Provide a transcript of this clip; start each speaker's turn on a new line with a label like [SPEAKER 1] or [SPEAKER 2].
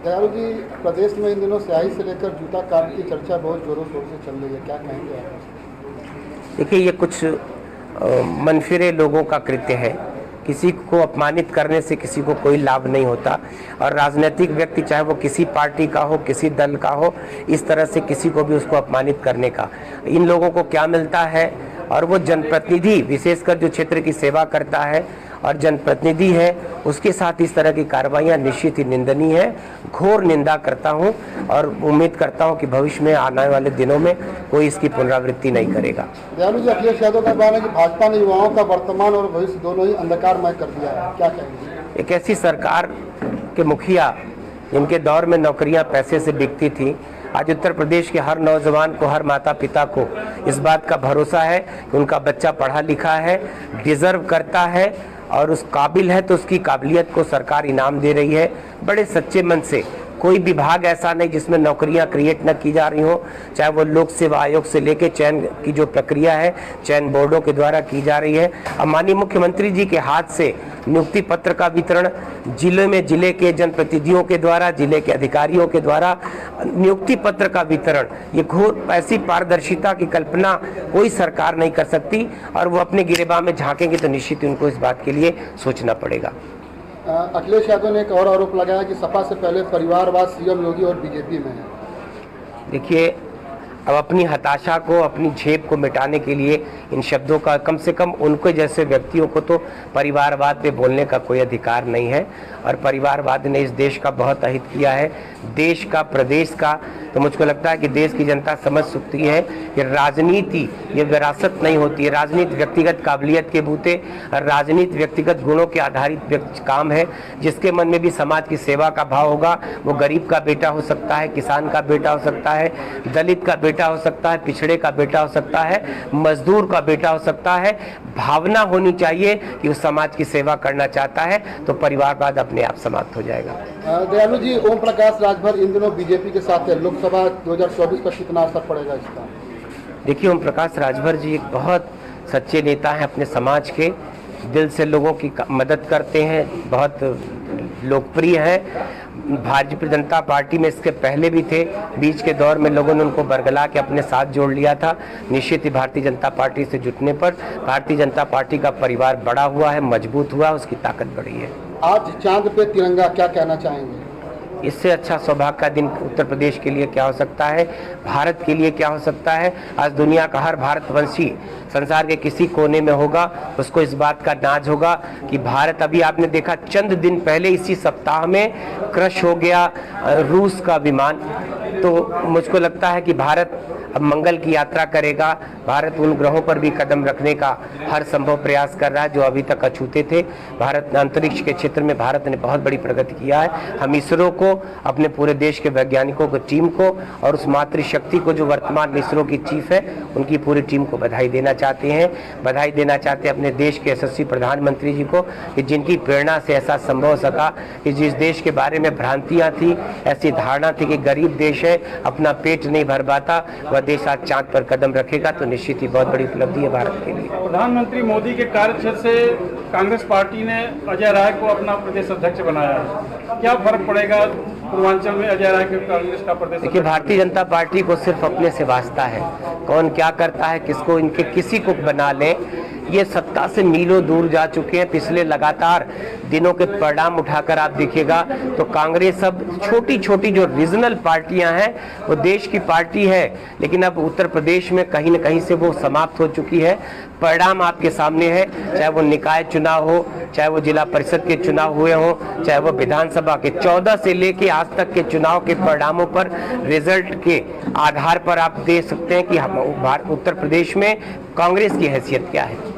[SPEAKER 1] दयालु जी, प्रदेश में इन दिनों स्याही से लेकर जूता काट की चर्चा बहुत जोरों शोर से चल रही है, क्या कहेंगे आप?
[SPEAKER 2] देखिए, ये कुछ मनफिरे लोगों का कृत्य है। किसी को अपमानित करने से किसी को कोई लाभ नहीं होता, और राजनीतिक व्यक्ति चाहे वो किसी पार्टी का हो, किसी दल का हो, इस तरह से किसी को भी उसको अपमानित करने का इन लोगों को क्या मिलता है। और वो जनप्रतिनिधि, विशेषकर जो क्षेत्र की सेवा करता है और जनप्रतिनिधि है, उसके साथ इस तरह की कार्रवाइयाँ निश्चित ही निंदनीय है। घोर निंदा करता हूँ और उम्मीद करता हूँ कि भविष्य में आने वाले दिनों में कोई इसकी पुनरावृत्ति नहीं करेगा।
[SPEAKER 1] दयालु जी, अखिलेश यादव का बयान है कि भाजपा ने युवाओं का वर्तमान और भविष्य दोनों ही अंधकारमय कर दिया है, क्या कहेंगे?
[SPEAKER 2] एक ऐसी सरकार के मुखिया जिनके दौर में नौकरियां पैसे से बिकती थी, आज उत्तर प्रदेश के हर नौजवान को, हर माता पिता को इस बात का भरोसा है कि उनका बच्चा पढ़ा लिखा है, डिजर्व करता है और उस काबिल है, तो उसकी काबिलियत को सरकार इनाम दे रही है। बड़े सच्चे मन से कोई विभाग ऐसा नहीं जिसमें नौकरियां क्रिएट न की जा रही हो, चाहे वो लोक सेवा आयोग से लेके चयन की जो प्रक्रिया है चयन बोर्डों के द्वारा की जा रही है। अब माननीय मुख्यमंत्री जी के हाथ से नियुक्ति पत्र का वितरण जिले में, जिले के जनप्रतिनिधियों के द्वारा, जिले के अधिकारियों के द्वारा नियुक्ति पत्र का वितरण, ये घोर ऐसी पारदर्शिता की कल्पना कोई सरकार नहीं कर सकती, और वो अपने गिरेबान में झांकेंगे तो निश्चित उनको इस बात के लिए सोचना पड़ेगा।
[SPEAKER 1] अखिलेश यादव ने एक और आरोप लगाया कि सपा से पहले परिवारवाद सीएम योगी और बीजेपी में है।
[SPEAKER 2] देखिए, अब अपनी हताशा को, अपनी झेप को मिटाने के लिए इन शब्दों का, कम से कम उनके जैसे व्यक्तियों को तो परिवारवाद पे बोलने का कोई अधिकार नहीं है। और परिवारवाद ने इस देश का बहुत अहित किया है, देश का, प्रदेश का। तो मुझको लगता है कि देश की जनता समझ सकती है कि राजनीति ये विरासत नहीं होती है। राजनीति व्यक्तिगत काबिलियत के बूते, राजनीति व्यक्तिगत गुणों के आधारित काम है। जिसके मन में भी समाज की सेवा का भाव होगा, वो गरीब का बेटा हो सकता है, किसान का बेटा हो सकता है, दलित का बेटा हो सकता है, पिछड़े का बेटा हो सकता है, मजदूर का बेटा हो सकता है। भावना होनी चाहिए कि वो समाज की सेवा करना चाहता है, तो परिवारवाद अपने आप समाप्त हो जाएगा।
[SPEAKER 1] दयालु जी, ओम प्रकाश राजभर इन दिनों बीजेपी के साथ है, लोकसभा 2024 पर कितना असर पड़ेगा इसका?
[SPEAKER 2] देखिए, ओम प्रकाश राजभर जी एक बहुत सच्चे नेता हैं, अपने समाज के दिल से लोगों की मदद करते हैं, बहुत लोकप्रिय हैं। भारतीय जनता पार्टी में इसके पहले भी थे, बीच के दौर में लोगों ने उनको बरगला के अपने साथ जोड़ लिया था। निश्चित ही भारतीय जनता पार्टी से जुटने पर भारतीय जनता पार्टी का परिवार बड़ा हुआ है, मजबूत हुआ, उसकी ताकत बढ़ी है।
[SPEAKER 1] आज चांद पे तिरंगा, क्या कहना चाहेंगे?
[SPEAKER 2] इससे अच्छा सौभाग्य का दिन उत्तर प्रदेश के लिए क्या हो सकता है, भारत के लिए क्या हो सकता है। आज दुनिया का हर भारतवंशी संसार के किसी कोने में होगा, उसको इस बात का नाज होगा कि भारत, अभी आपने देखा चंद दिन पहले इसी सप्ताह में क्रश हो गया रूस का विमान। तो मुझको लगता है कि भारत अब मंगल की यात्रा करेगा। भारत उन ग्रहों पर भी कदम रखने का हर संभव प्रयास कर रहा है जो अभी तक अछूते थे। भारत अंतरिक्ष के क्षेत्र में भारत ने बहुत बड़ी प्रगति किया है। हम इसरो को, अपने पूरे देश के वैज्ञानिकों को, टीम को, और उस मातृशक्ति को जो वर्तमान इसरो की चीफ है, उनकी पूरी टीम को बधाई देना चाहते हैं। बधाई देना चाहते हैं अपने देश के यशस्वी प्रधानमंत्री जी को, कि जिनकी प्रेरणा से ऐसा संभव हो सका कि जिस देश के बारे में भ्रांतियाँ थी, ऐसी धारणा थी कि गरीब देश है, अपना पेट नहीं भर पाता, वह देश आज चांद पर कदम रखेगा, तो निश्चित ही बहुत बड़ी उपलब्धि है भारत के लिए।
[SPEAKER 3] प्रधानमंत्री मोदी के कार्यक्षेत्र से कांग्रेस पार्टी ने अजय राय को अपना प्रदेश अध्यक्ष बनाया है, क्या फर्क पड़ेगा पूर्वांचल में अजय राय के कांग्रेस का प्रदेश?
[SPEAKER 2] देखिए, भारतीय जनता पार्टी को सिर्फ अपने से वास्ता है, कौन क्या करता है, किसको, इनके किसी को बना ले, ये सत्ता से मीलों दूर जा चुके हैं। पिछले लगातार दिनों के परिणाम उठाकर आप देखिएगा तो कांग्रेस अब छोटी छोटी जो रीजनल पार्टियां हैं, वो देश की पार्टी है, लेकिन अब उत्तर प्रदेश में कहीं न कहीं से वो समाप्त हो चुकी है। परिणाम आपके सामने है, चाहे वो निकाय चुनाव हो, चाहे वो जिला परिषद के चुनाव हुए हों, चाहे वो विधानसभा के 14 से लेके आज तक के चुनाव के परिणामों पर, रिजल्ट के आधार पर आप देख सकते हैं कि हम उत्तर प्रदेश में कांग्रेस की हैसियत क्या है।